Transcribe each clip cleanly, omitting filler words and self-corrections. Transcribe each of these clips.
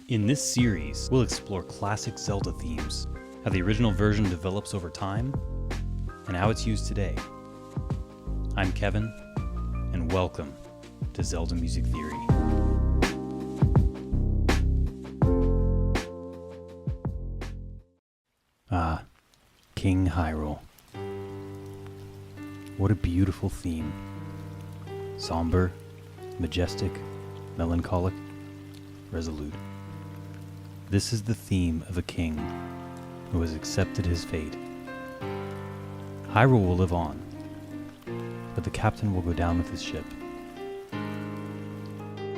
In this series, we'll explore classic Zelda themes, how the original version develops over time, and how it's used today. I'm Kevin, and welcome to Zelda Music Theory. King Hyrule. What a beautiful theme. Somber, majestic, melancholic, resolute. This is the theme of a king who has accepted his fate. Hyrule will live on, but the captain will go down with his ship.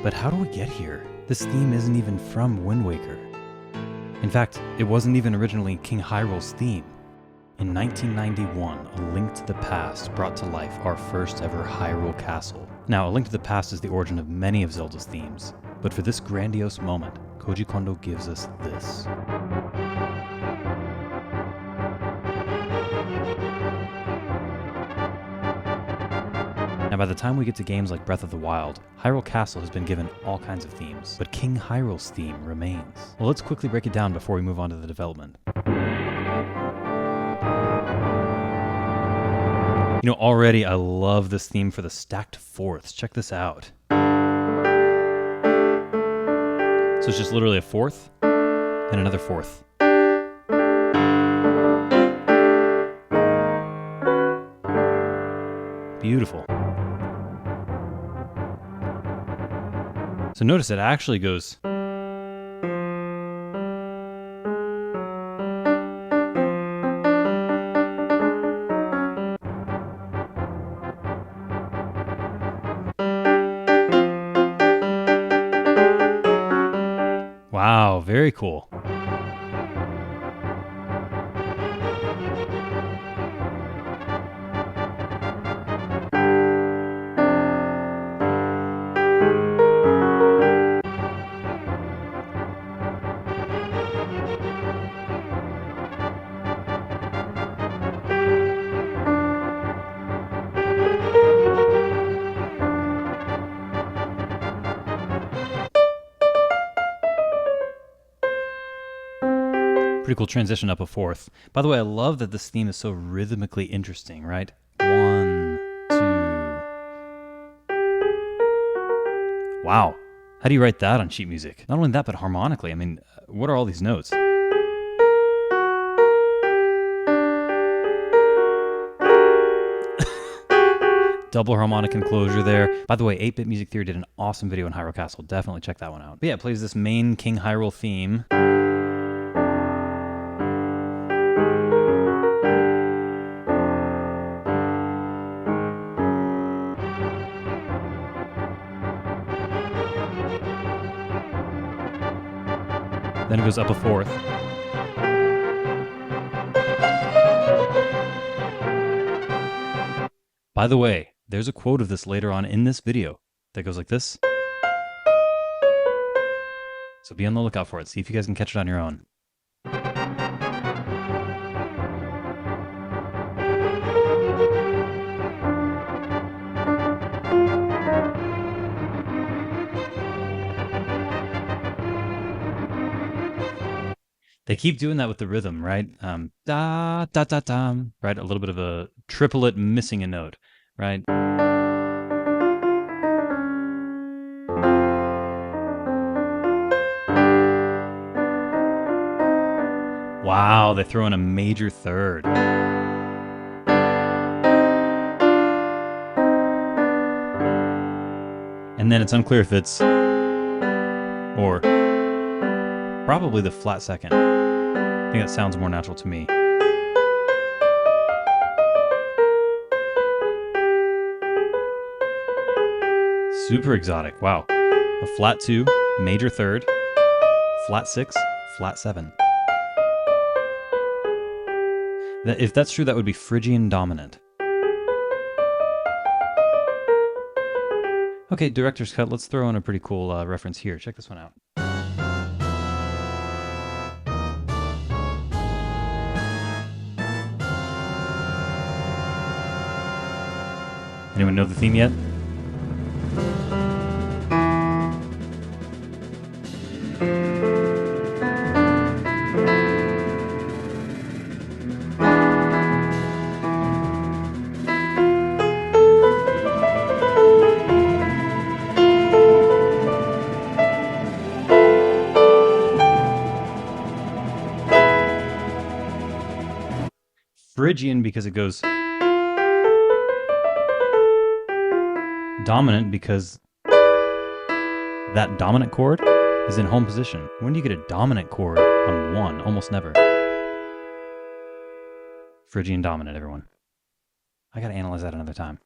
But how do we get here? This theme isn't even from Wind Waker. In fact, it wasn't even originally King Hyrule's theme. In 1991, A Link to the Past brought to life our first ever Hyrule Castle. Now, A Link to the Past is the origin of many of Zelda's themes, but for this grandiose moment, Koji Kondo gives us this. Now, by the time we get to games like Breath of the Wild, Hyrule Castle has been given all kinds of themes, but King Hyrule's theme remains. Well, let's quickly break it down before we move on to the development. You know, already I love this theme for the stacked fourths. Check this out. So it's just literally a fourth and another fourth. Beautiful. So notice it actually goes. Wow, very cool. Pretty cool transition up a fourth. By the way, I love that this theme is so rhythmically interesting, right? 1, 2. Wow. How do you write that on sheet music? Not only that, but harmonically. I mean, what are all these notes? Double harmonic enclosure there. By the way, 8-Bit Music Theory did an awesome video on Hyrule Castle. Definitely check that one out. But yeah, it plays this main King Hyrule theme. Then it goes up a fourth. By the way, there's a quote of this later on in this video that goes like this. So be on the lookout for it. See if you guys can catch it on your own. They keep doing that with the rhythm, right? Da, da, da, da, right? A little bit of a triplet missing a note, right? Wow, they throw in a major third. And then it's unclear if it's or probably the flat second. I think that sounds more natural to me. Super exotic. Wow. A flat 2, major third, flat 6, flat 7. If that's true, that would be Phrygian dominant. Okay, director's cut. Let's throw in a pretty cool reference here. Check this one out. Anyone know the theme yet? Phrygian because it goes dominant because that dominant chord is in home position. When do you get a dominant chord on 1? Almost never. Phrygian dominant, everyone. I gotta analyze that another time.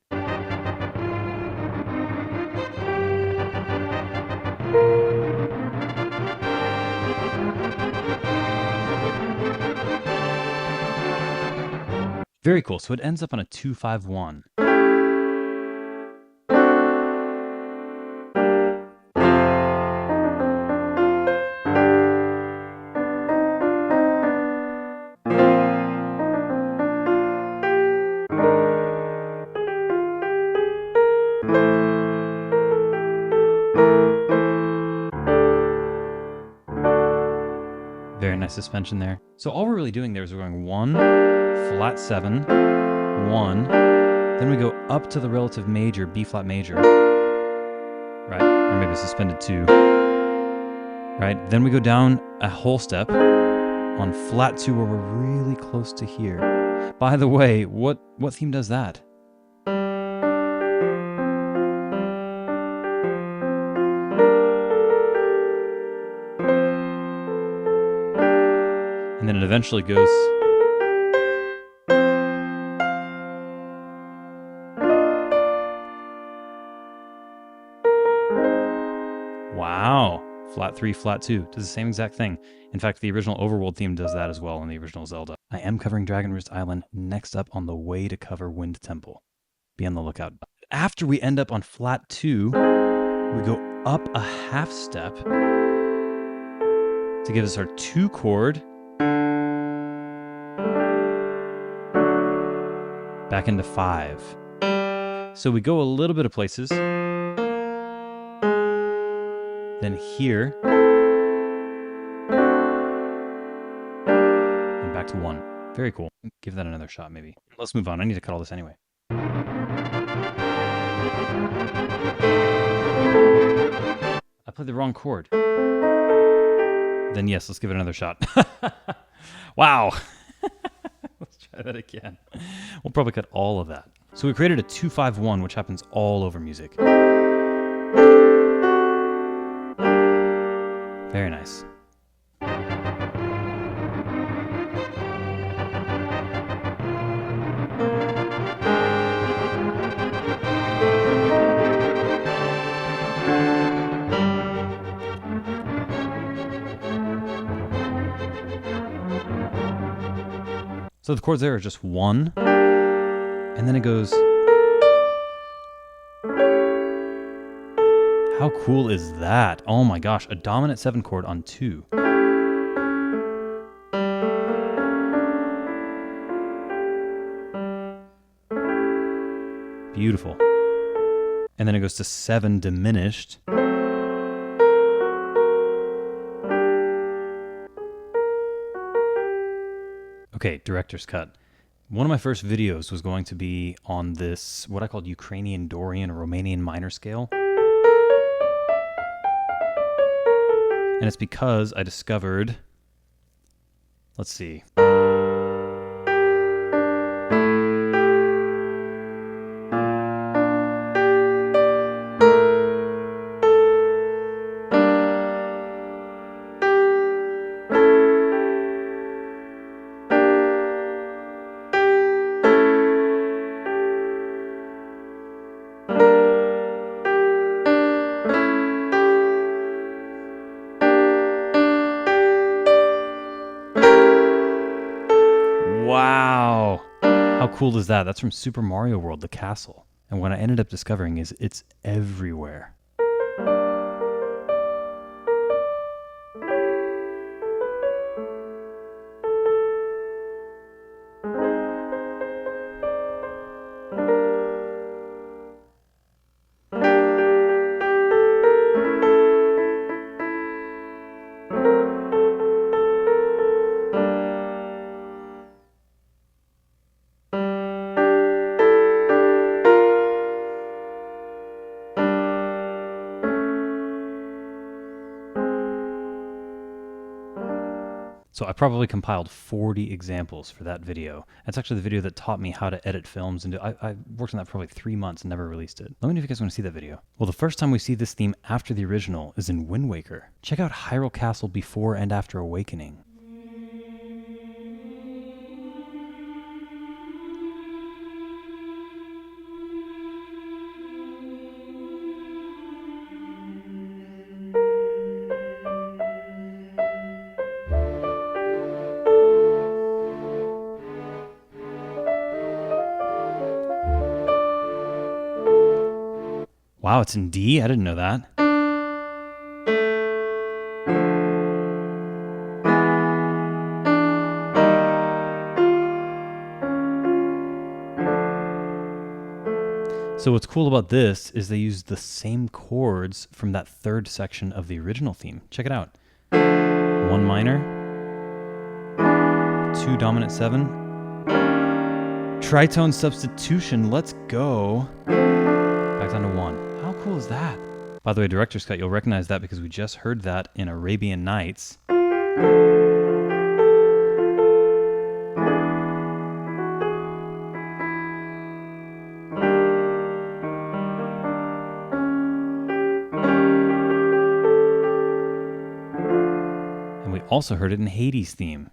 Very cool. So it ends up on a 2-5-1. Very nice suspension there. So all we're really doing there is we're going 1, flat 7, 1, then we go up to the relative major, B flat major, right? Or maybe suspended 2, right? Then we go down a whole step on flat 2 where we're really close to here. By the way, what theme does that? And then it eventually goes wow. Flat 3, flat 2. Does the same exact thing. In fact, the original Overworld theme does that as well in the original Zelda. I am covering Dragon Roost Island next up on the way to cover Wind Temple. Be on the lookout. After we end up on flat 2, we go up a half step to give us our 2 chord. Back into 5. So we go a little bit of places. Then here. And back to 1. Very cool. Give that another shot, maybe. Let's move on. I need to cut all this anyway. I played the wrong chord. Then yes, let's give it another shot. Wow. Let's try that again. We'll probably cut all of that. So we created a 2-5-1, which happens all over music. Very nice. So the chords there are just 1, and then it goes. How cool is that? Oh my gosh, a dominant 7 chord on 2. Beautiful. And then it goes to 7 diminished. Okay, director's cut. One of my first videos was going to be on this, what I called Ukrainian Dorian or Romanian minor scale. And it's because I discovered, let's see. Wow. How cool is that? That's from Super Mario World, the castle. And what I ended up discovering is it's everywhere. So I probably compiled 40 examples for that video. That's actually the video that taught me how to edit films, and I worked on that for probably 3 months and never released it. Let me know if you guys want to see that video. Well, the first time we see this theme after the original is in Wind Waker. Check out Hyrule Castle before and after Awakening. Wow, it's in D? I didn't know that. So what's cool about this is they use the same chords from that third section of the original theme. Check it out. 1 minor, 2 dominant 7, tritone substitution, let's go. Back down to 1. How cool is that? By the way, director's cut, you'll recognize that because we just heard that in Arabian Nights. And we also heard it in Hades' theme.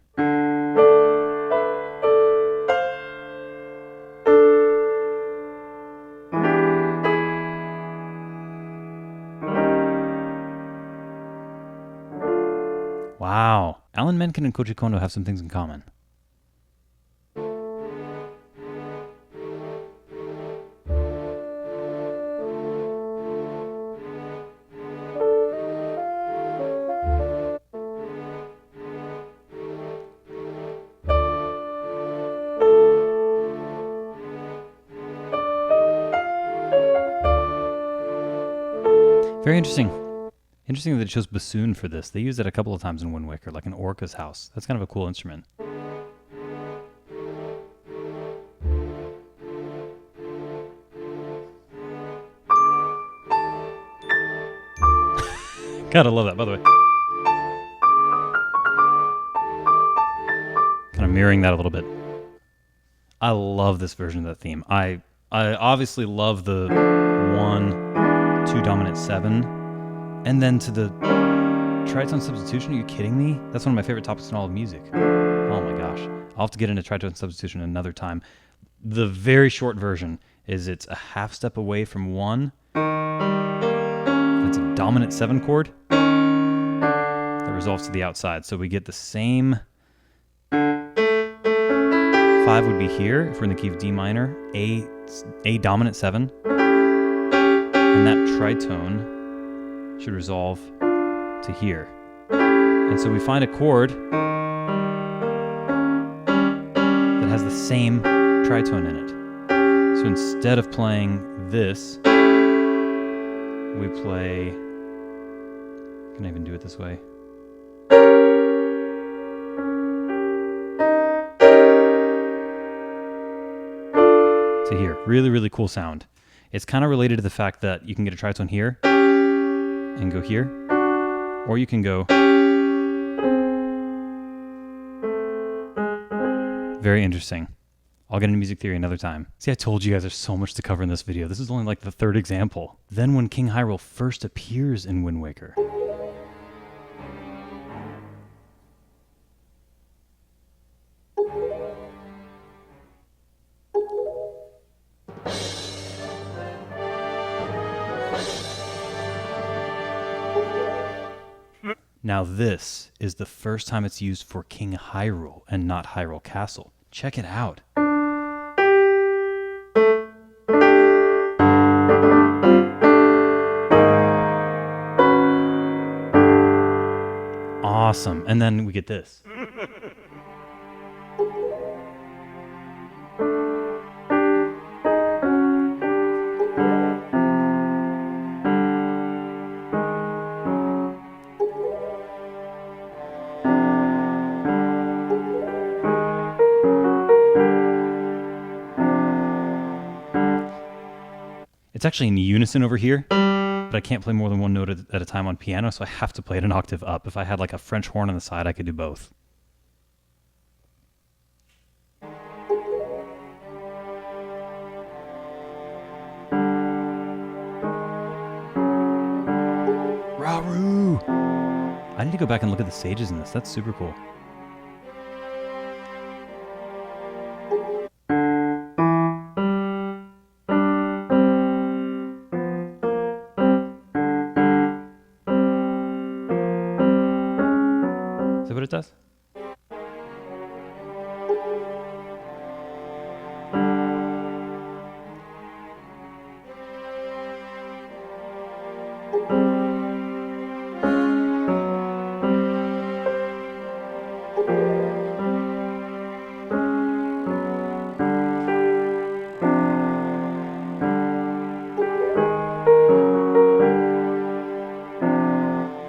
Wow. Alan Menken and Koji Kondo have some things in common. Very interesting. Interesting that it chose bassoon for this. They used it a couple of times in Wind Waker, like in Orca's house. That's kind of a cool instrument. Gotta love that, by the way. Kind of mirroring that a little bit. I love this version of the theme. I obviously love the 1, 2 dominant 7. And then to the tritone substitution, are you kidding me? That's one of my favorite topics in all of music. Oh my gosh. I'll have to get into tritone substitution another time. The very short version is it's a half step away from 1. It's a dominant 7 chord that resolves to the outside. So we get the same 5 would be here if we're in the key of D minor, A dominant 7, and that tritone should resolve to here. And so we find a chord that has the same tritone in it. So instead of playing this, we play... Can I even do it this way? To here. Really, really cool sound. It's kind of related to the fact that you can get a tritone here and go here, or you can go. Very interesting. I'll get into music theory another time. See, I told you guys there's so much to cover in this video. This is only like the 3rd example. Then when King Hyrule first appears in Wind Waker. Now this is the first time it's used for King Hyrule and not Hyrule Castle. Check it out. Awesome. And then we get this. It's actually in unison over here, but I can't play more than one note at a time on piano, so I have to play it an octave up. If I had like a French horn on the side, I could do both. I need to go back and look at the sages in this. That's super cool. Is that what it does?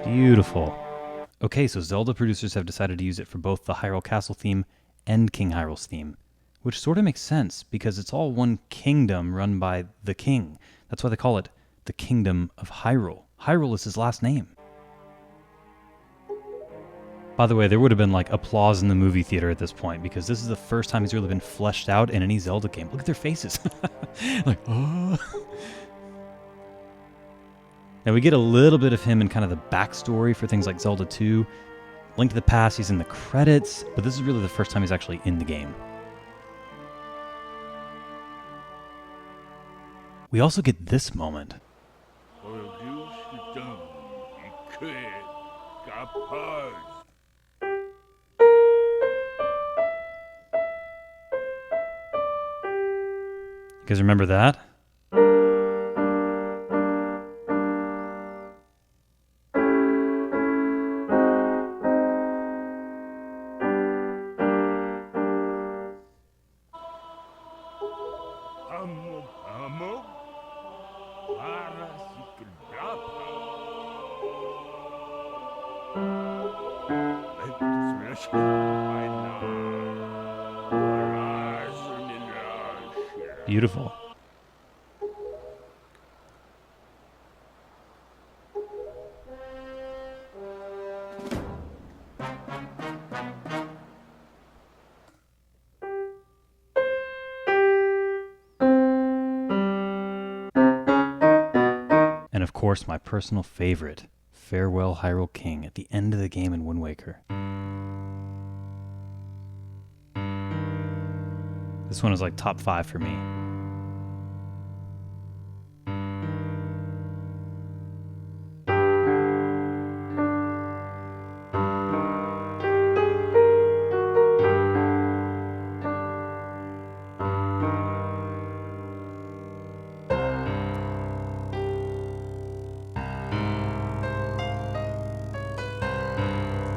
Beautiful. Okay, so Zelda producers have decided to use it for both the Hyrule Castle theme and King Hyrule's theme, which sort of makes sense because it's all one kingdom run by the king. That's why they call it the Kingdom of Hyrule. Hyrule is his last name. By the way, there would have been like applause in the movie theater at this point because this is the first time he's really been fleshed out in any Zelda game. Look at their faces. Like, oh. Now we get a little bit of him in kind of the backstory for things like Zelda 2. Link to the Past, he's in the credits, but this is really the first time he's actually in the game. We also get this moment. You guys remember that? Beautiful. And of course, my personal favorite, Farewell Hyrule King, at the end of the game in Wind Waker. This one is like top 5 for me.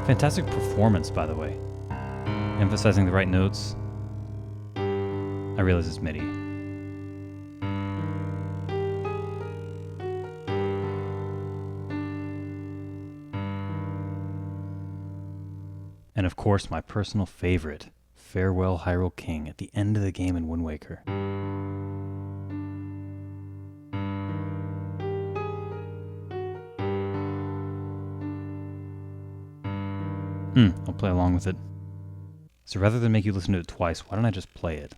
Fantastic performance, by the way. Emphasizing the right notes. I realize it's MIDI. And of course, my personal favorite, Farewell Hyrule King, at the end of the game in Wind Waker. I'll play along with it. So rather than make you listen to it twice, why don't I just play it?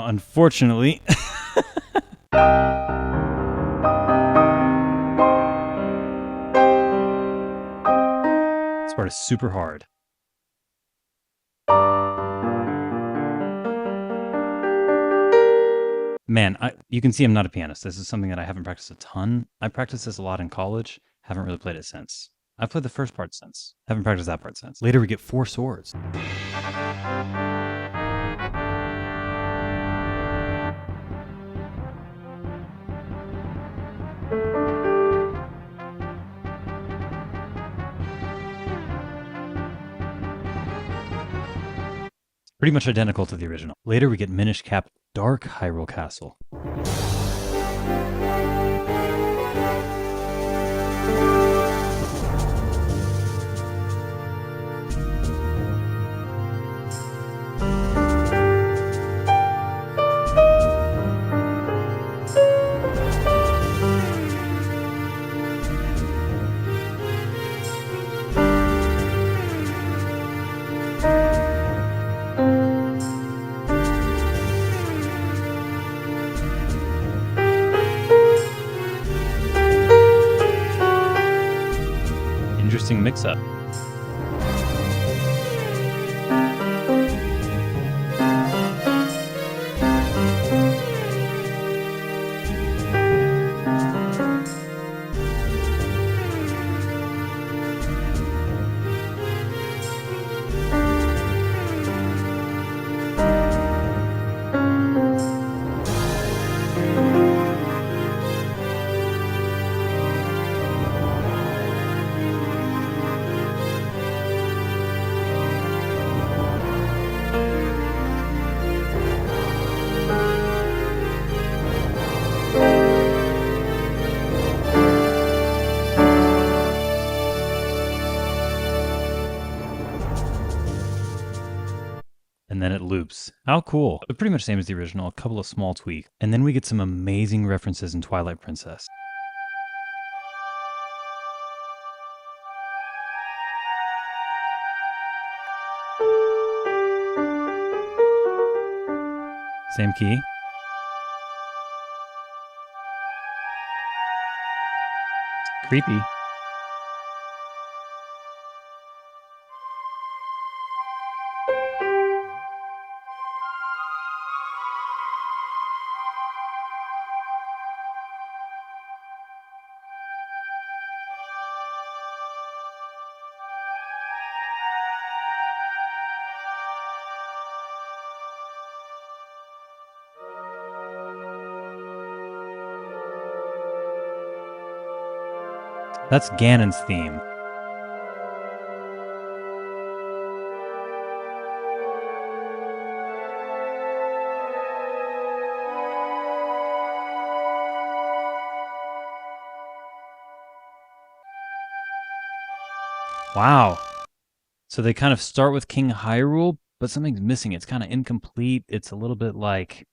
Now, unfortunately... this part is super hard. Man, you can see I'm not a pianist. This is something that I haven't practiced a ton. I practiced this a lot in college. Haven't really played it since. I've played the first part since. Haven't practiced that part since. Later we get 4 swords. Pretty much identical to the original. Later we get Minish Cap Dark Hyrule Castle. Interesting mix-up. And then it loops. How cool. But pretty much same as the original, a couple of small tweaks. And then we get some amazing references in Twilight Princess. Same key. Creepy. That's Ganon's theme. Wow. So they kind of start with King Hyrule, but something's missing. It's kind of incomplete. It's a little bit like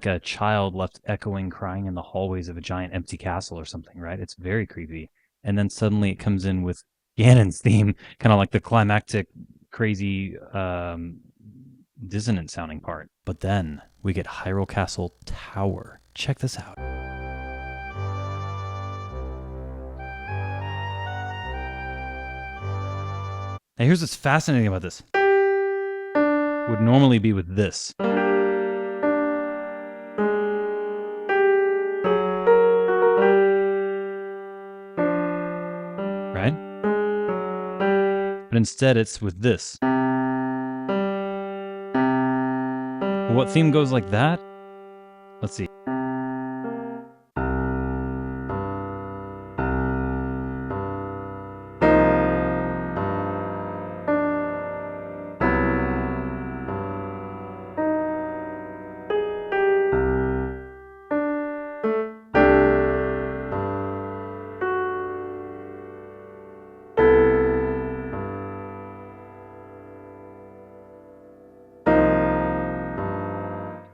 a child left echoing, crying in the hallways of a giant empty castle or something, right? It's very creepy. And then suddenly it comes in with Ganon's theme, kind of like the climactic, crazy, dissonant sounding part. But then we get Hyrule Castle Tower. Check this out. Now here's what's fascinating about this. Would normally be with this. Right? But instead it's with this. What theme goes like that? Let's see.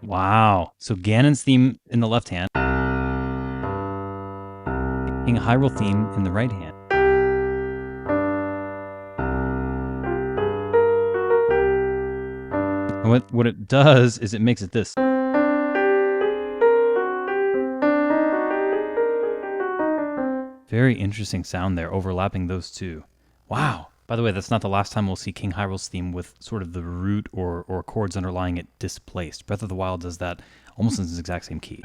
Wow. So Ganon's theme in the left hand. King Hyrule theme in the right hand. And what it does is it makes it this. Very interesting sound there, overlapping those two. Wow. By the way, that's not the last time we'll see King Hyrule's theme with sort of the root or chords underlying it displaced. Breath of the Wild does that almost in the exact same key.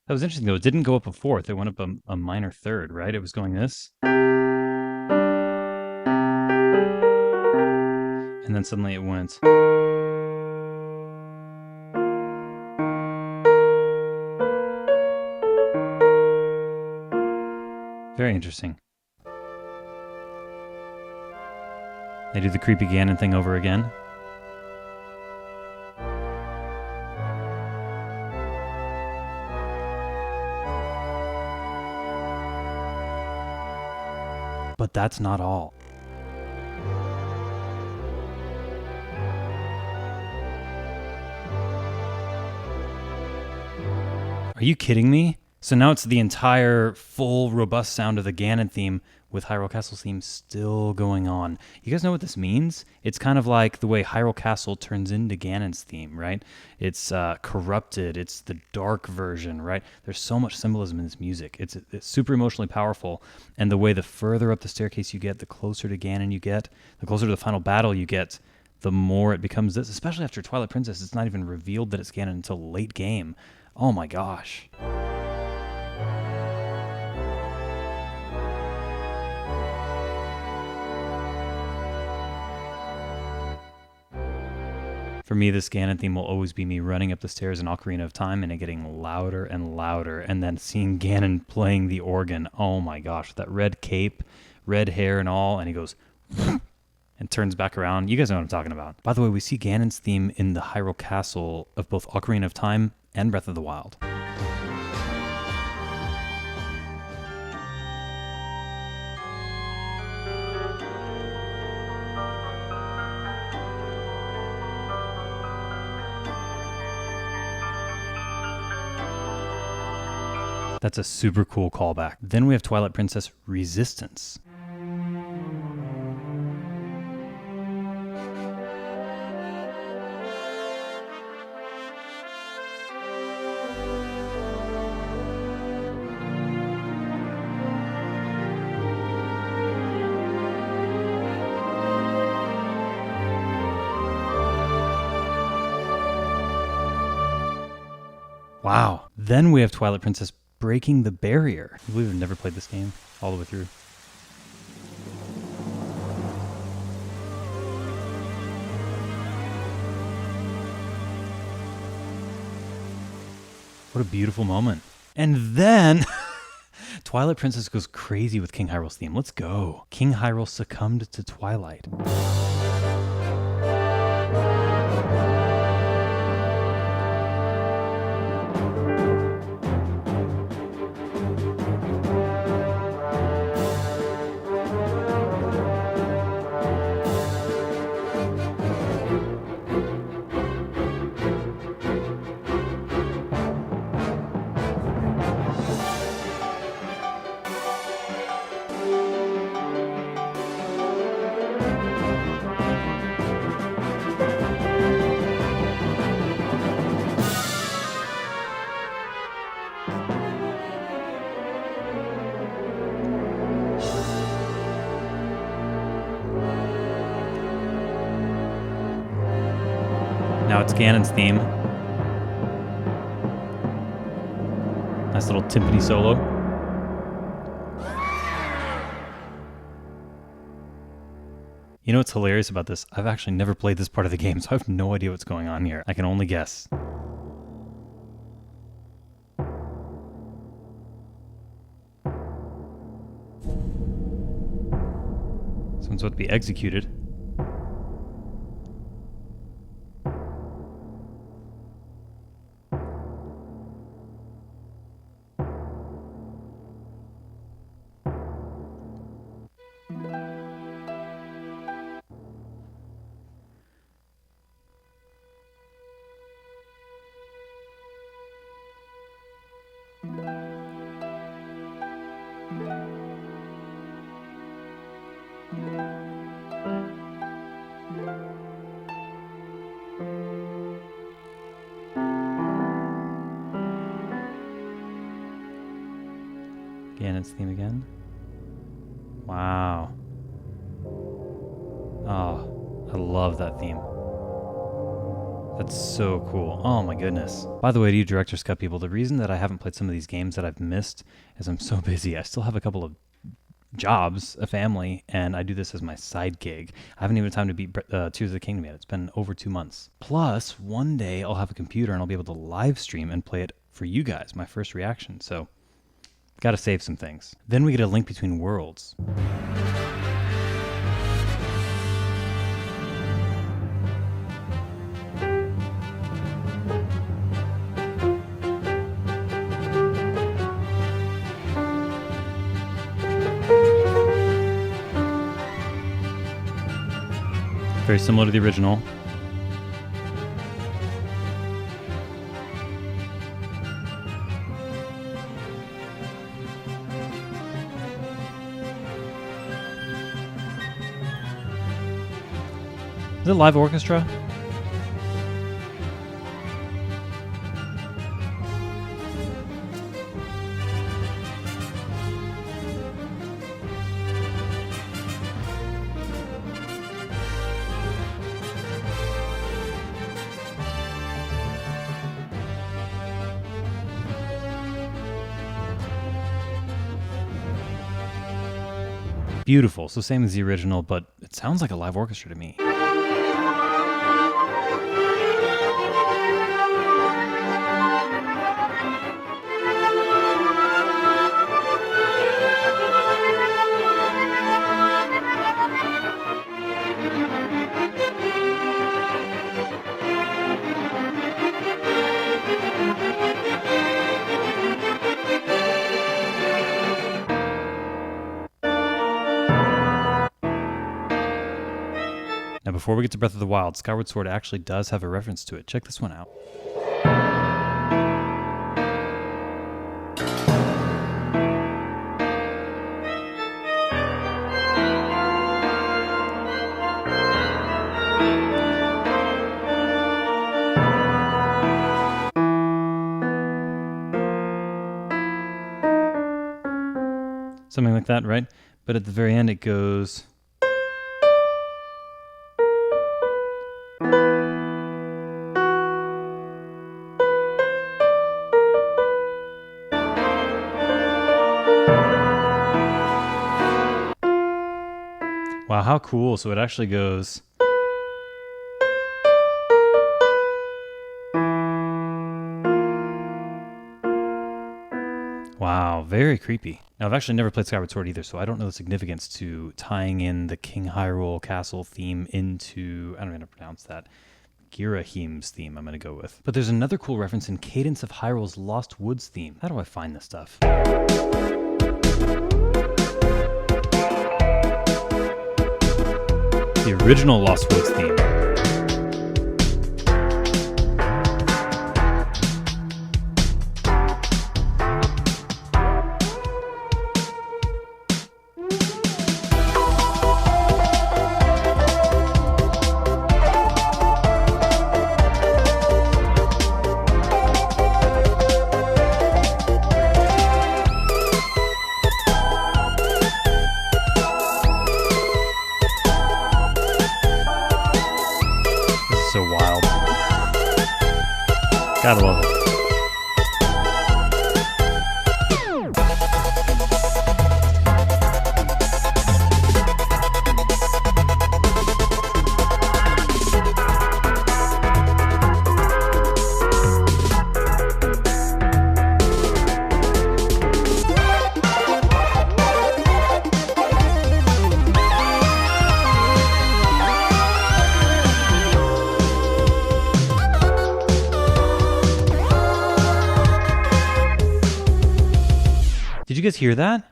That was interesting, though. It didn't go up a fourth. It went up a minor third, right? It was going this. And then suddenly it went. Very interesting. They do the creepy Ganon thing over again. But that's not all. Are you kidding me? So now it's the entire full robust sound of the Ganon theme with Hyrule Castle's theme still going on. You guys know what this means? It's kind of like the way Hyrule Castle turns into Ganon's theme, right? It's corrupted. It's the dark version, right? There's so much symbolism in this music. It's super emotionally powerful. And the way the further up the staircase you get, the closer to Ganon you get, the closer to the final battle you get, the more it becomes this. Especially after Twilight Princess, it's not even revealed that it's Ganon until late game. Oh my gosh. For me, this Ganon theme will always be me running up the stairs in Ocarina of Time and it getting louder and louder, and then seeing Ganon playing the organ. Oh my gosh, that red cape, red hair and all, and he goes and turns back around. You guys know what I'm talking about. By the way, we see Ganon's theme in the Hyrule Castle of both Ocarina of Time and Breath of the Wild. That's a super cool callback. Then we have Twilight Princess Resistance. Wow. Then we have Twilight Princess Breaking the Barrier. I believe I've never played this game all the way through. What a beautiful moment. And then Twilight Princess goes crazy with King Hyrule's theme. Let's go. King Hyrule succumbed to Twilight. Now it's Ganon's theme. Nice little timpani solo. You know what's hilarious about this? I've actually never played this part of the game, so I have no idea what's going on here. I can only guess. Someone's about to be executed. Ganon's theme again. Wow. Oh, I love that theme. That's so cool. Oh my goodness. By the way, to you Director's Cut people, the reason that I haven't played some of these games that I've missed is I'm so busy. I still have a couple of jobs, a family, and I do this as my side gig. I haven't even had time to beat Tears of the Kingdom yet. It's been over 2 months. Plus, one day I'll have a computer and I'll be able to live stream and play it for you guys, my first reaction. So, gotta save some things. Then we get a Link Between Worlds. Very similar to the original. Is it live orchestra? Beautiful. So same as the original, but it sounds like a live orchestra to me. Now, before we get to Breath of the Wild, Skyward Sword actually does have a reference to it. Check this one out. Something like that, right? But at the very end, it goes... Wow, how cool. So it actually goes... Wow, very creepy. Now, I've actually never played Skyward Sword either, so I don't know the significance to tying in the King Hyrule Castle theme into... I don't know how to pronounce that. Girahim's theme, I'm going to go with. But there's another cool reference in Cadence of Hyrule's Lost Woods theme. How do I find this stuff? The original Lost Woods theme. So wild. Gotta love it. Did you guys hear that?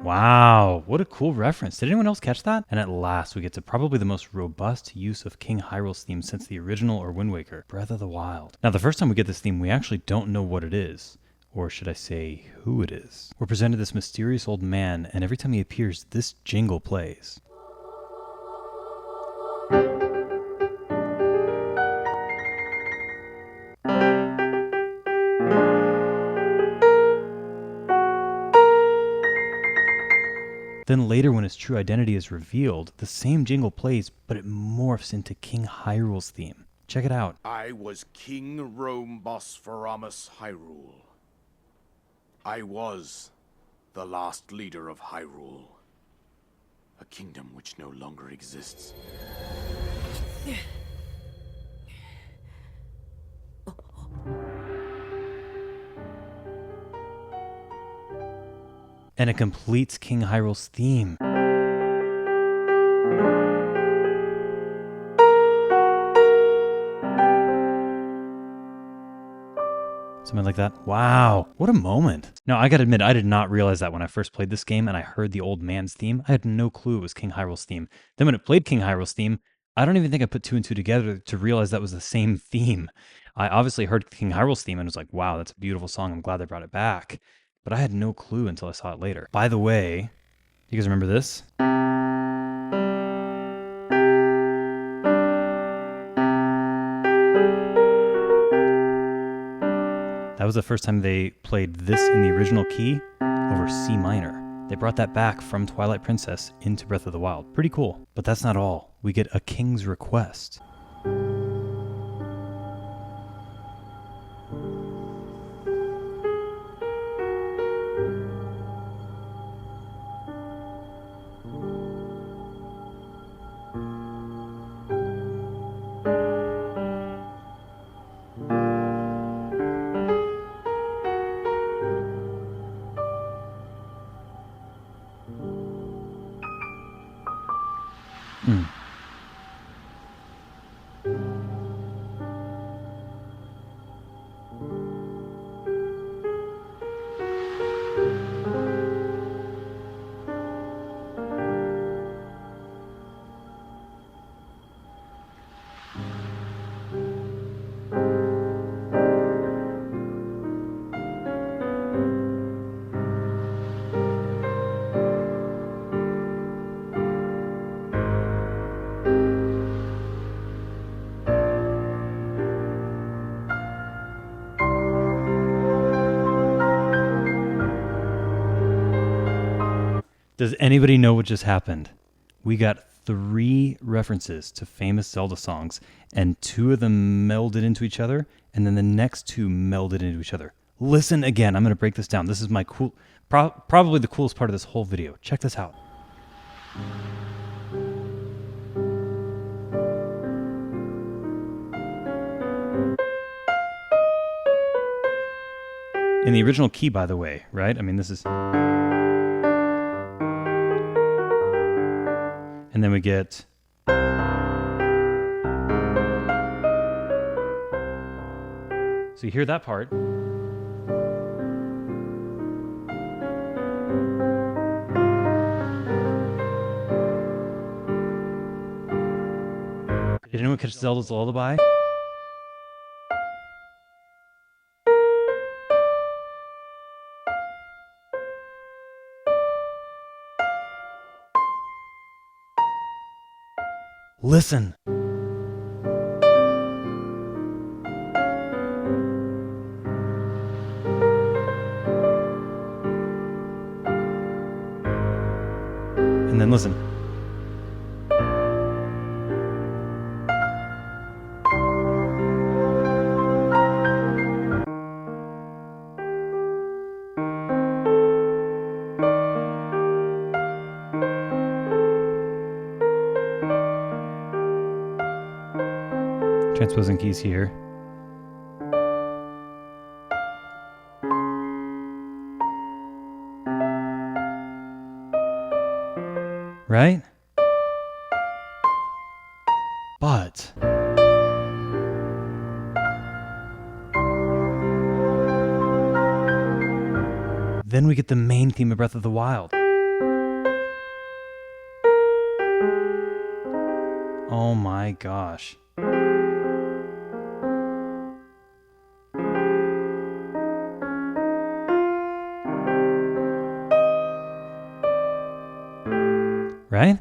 Wow, what a cool reference. Did anyone else catch that? And at last, we get to probably the most robust use of King Hyrule's theme since the original or Wind Waker, Breath of the Wild. Now, the first time we get this theme, we actually don't know what it is. Or should I say, who it is. We're presented this mysterious old man, and every time he appears, this jingle plays. Then later, when his true identity is revealed, the same jingle plays, but it morphs into King Hyrule's theme. Check it out. I was King Rhombospheramus Hyrule. I was the last leader of Hyrule, a kingdom which no longer exists. And it completes King Hyrule's theme. Something like that. Wow, what a moment. Now, I gotta admit, I did not realize that when I first played this game and I heard the old man's theme. I had no clue it was King Hyrule's theme. Then when it played King Hyrule's theme, I don't even think I put two and two together to realize that was the same theme. I obviously heard King Hyrule's theme and was like, wow, that's a beautiful song. I'm glad they brought it back. But I had no clue until I saw it later. By the way, you guys remember this? That was the first time they played this in the original key over C minor. They brought that back from Twilight Princess into Breath of the Wild. Pretty cool. But that's not all. We get a King's Request. Does anybody know what just happened? We got 3 references to famous Zelda songs, and 2 of them melded into each other, and then the next 2 melded into each other. Listen again. I'm going to break this down. This is my probably the coolest part of this whole video. Check this out. In the original key, by the way, right? I mean, this is... And then we get... So you hear that part. Did anyone catch Zelda's Lullaby? Listen. And then listen. Transposing keys here. Right? But then we get the main theme of Breath of the Wild. Oh my gosh. Right?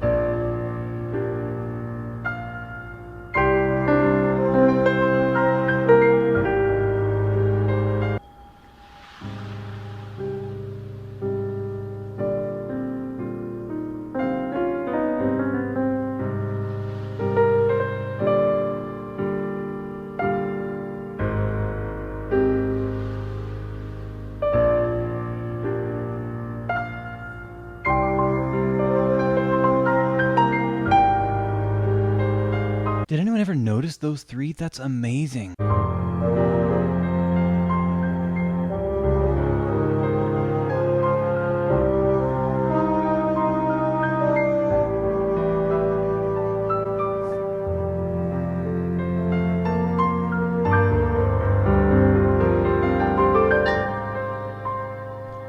Did anyone ever notice those three? That's amazing.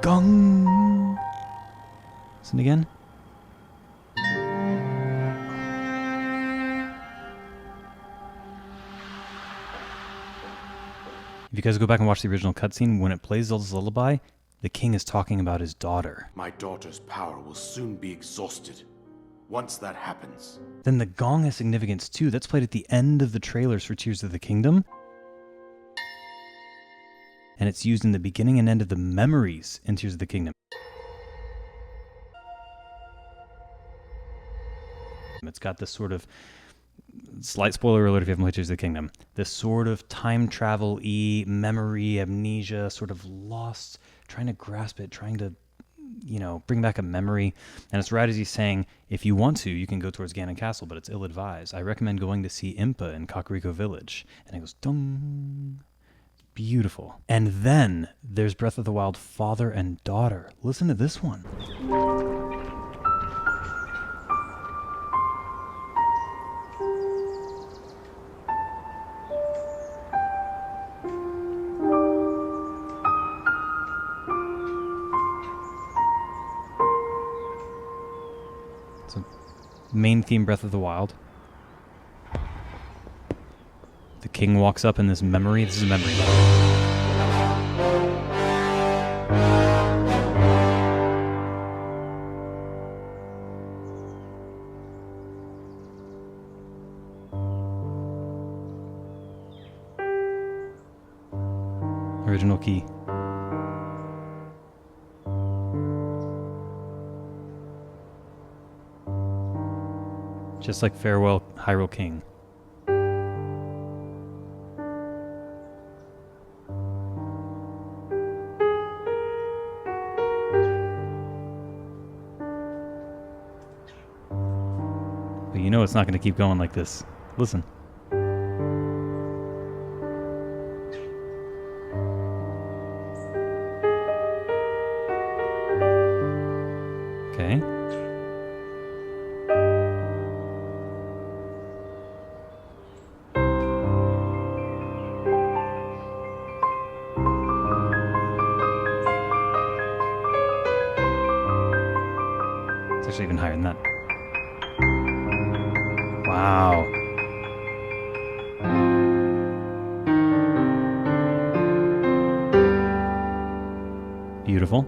Gong! Listen again. If you guys go back and watch the original cutscene, when it plays Zelda's Lullaby, the king is talking about his daughter. My daughter's power will soon be exhausted. Once that happens... Then the gong has significance too. That's played at the end of the trailers for Tears of the Kingdom. And it's used in the beginning and end of the memories in Tears of the Kingdom. It's got this sort of, slight spoiler alert if you haven't played Tears of the Kingdom, this sort of time travel-y, memory, amnesia, sort of lost, trying to grasp it, trying to, bring back a memory. And it's right as he's saying, if you want to, you can go towards Ganon Castle, but it's ill-advised. I recommend going to see Impa in Kakariko Village. And it goes, dong. Beautiful. And then there's Breath of the Wild father and daughter. Listen to this one. So, main theme Breath of the Wild. The king walks up in this memory. This is a memory. Original key. Just like Farewell Hyrule King. But you know it's not going to keep going like this. Listen. Okay. It's actually even higher than that. Wow. Beautiful.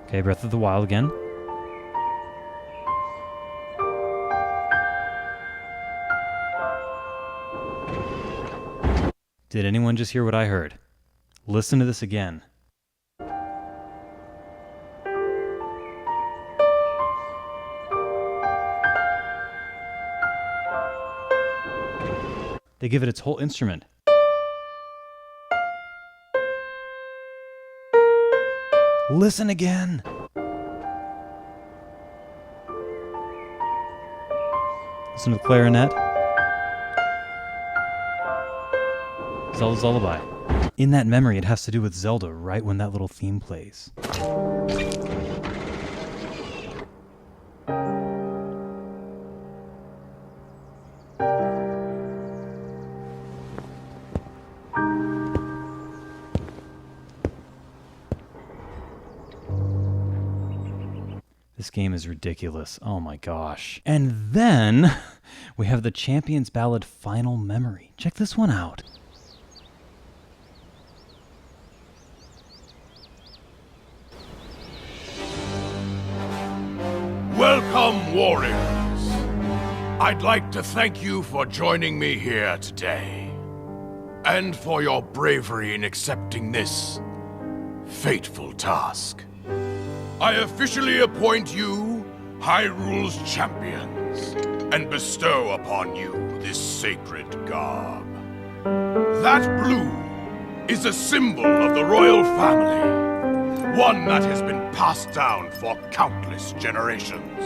Okay, Breath of the Wild again. Did anyone just hear what I heard? Listen to this again. They give it its whole instrument. Listen again. Listen to the clarinet. Zelda's Lullaby. In that memory, it has to do with Zelda right when that little theme plays. This game is ridiculous. Oh my gosh. And then we have the Champion's Ballad Final Memory. Check this one out. Welcome, warriors. I'd like to thank you for joining me here today, and for your bravery in accepting this fateful task. I officially appoint you Hyrule's champions, and bestow upon you this sacred garb. That blue is a symbol of the royal family, one that has been passed down for countless generations.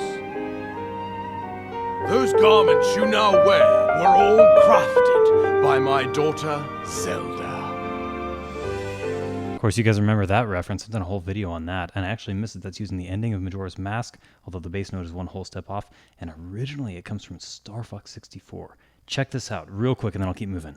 Those garments you now wear were all crafted by my daughter, Zelda. Of course, you guys remember that reference. I've done a whole video on that, and I actually missed it. That's using the ending of Majora's Mask, although the bass note is one whole step off, and originally it comes from Star Fox 64. Check this out real quick, and then I'll keep moving.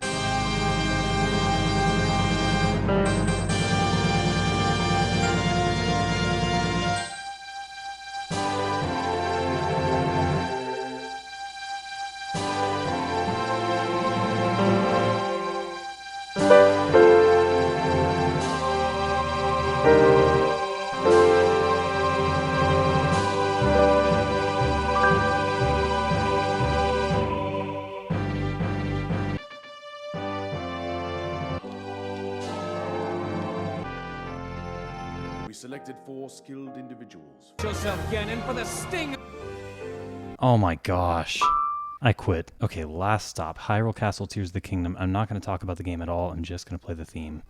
We selected 4 skilled individuals. Yourself, Ganon, for the sting. Oh my gosh. I quit. Okay, last stop. Hyrule Castle Tears of the Kingdom. I'm not going to talk about the game at all. I'm just going to play the theme.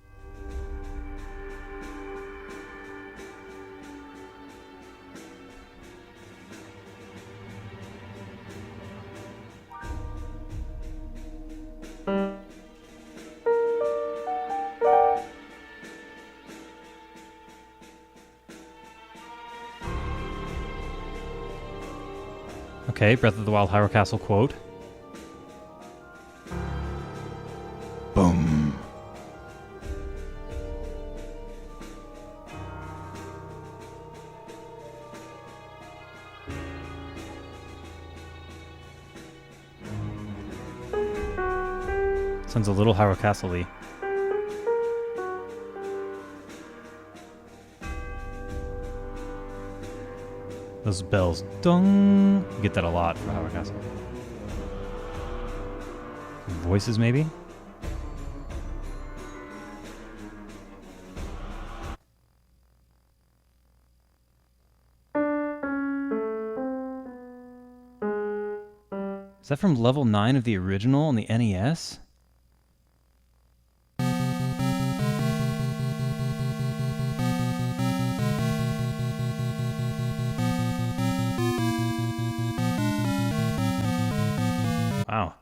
Okay, Breath of the Wild Hyrule Castle quote. Boom. Sounds a little Hyrule Castle-y. Those bells, dong. You get that a lot for Hyrule Castle. Voices, maybe? Is that from level 9 of the original on the NES? Wow.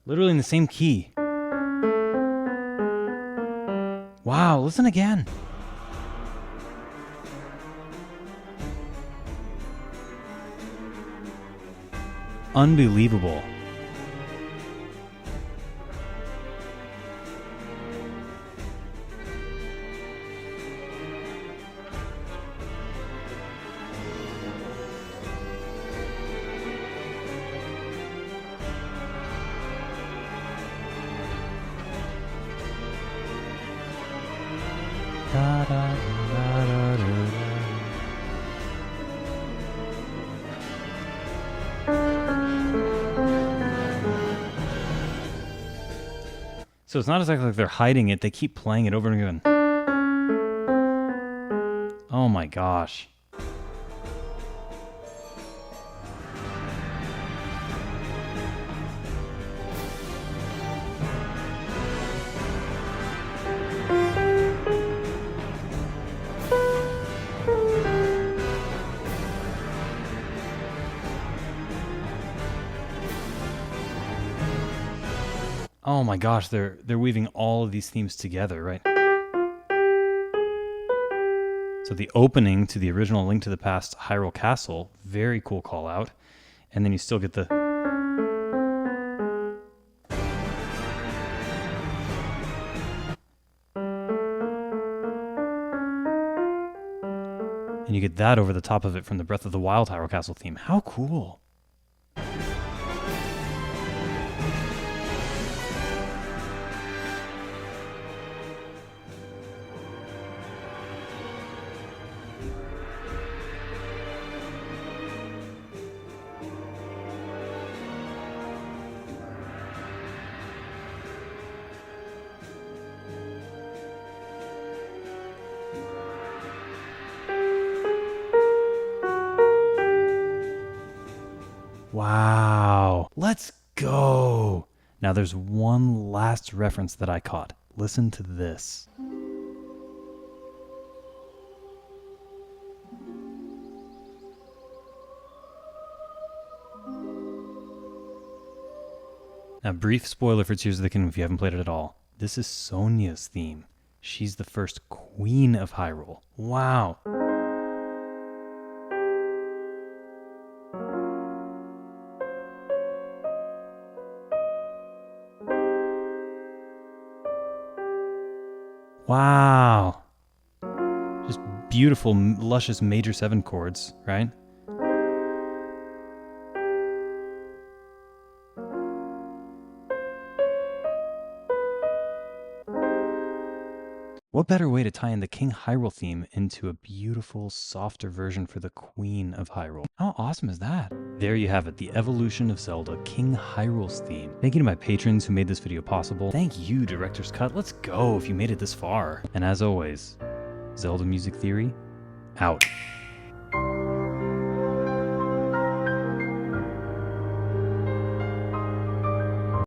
Literally in the same key. Wow, listen again. Unbelievable. So it's not exactly like they're hiding it, they keep playing it over and again. Oh my gosh. Oh my gosh, they're weaving all of these themes together, right? So the opening to the original Link to the Past Hyrule Castle, very cool call out. And then you still get the... And you get that over the top of it from the Breath of the Wild Hyrule Castle theme. How cool! Wow, let's go! Now there's one last reference that I caught. Listen to this. Now, brief spoiler for Tears of the Kingdom if you haven't played it at all. This is Sonia's theme. She's the first queen of Hyrule. Wow. Wow. Just beautiful, luscious major 7 chords, right? What better way to tie in the King Hyrule theme into a beautiful, softer version for the Queen of Hyrule? How awesome is that? There you have it, the evolution of Zelda, King Hyrule's theme. Thank you to my patrons who made this video possible. Thank you, Director's Cut. Let's go if you made it this far. And as always, Zelda Music Theory, out.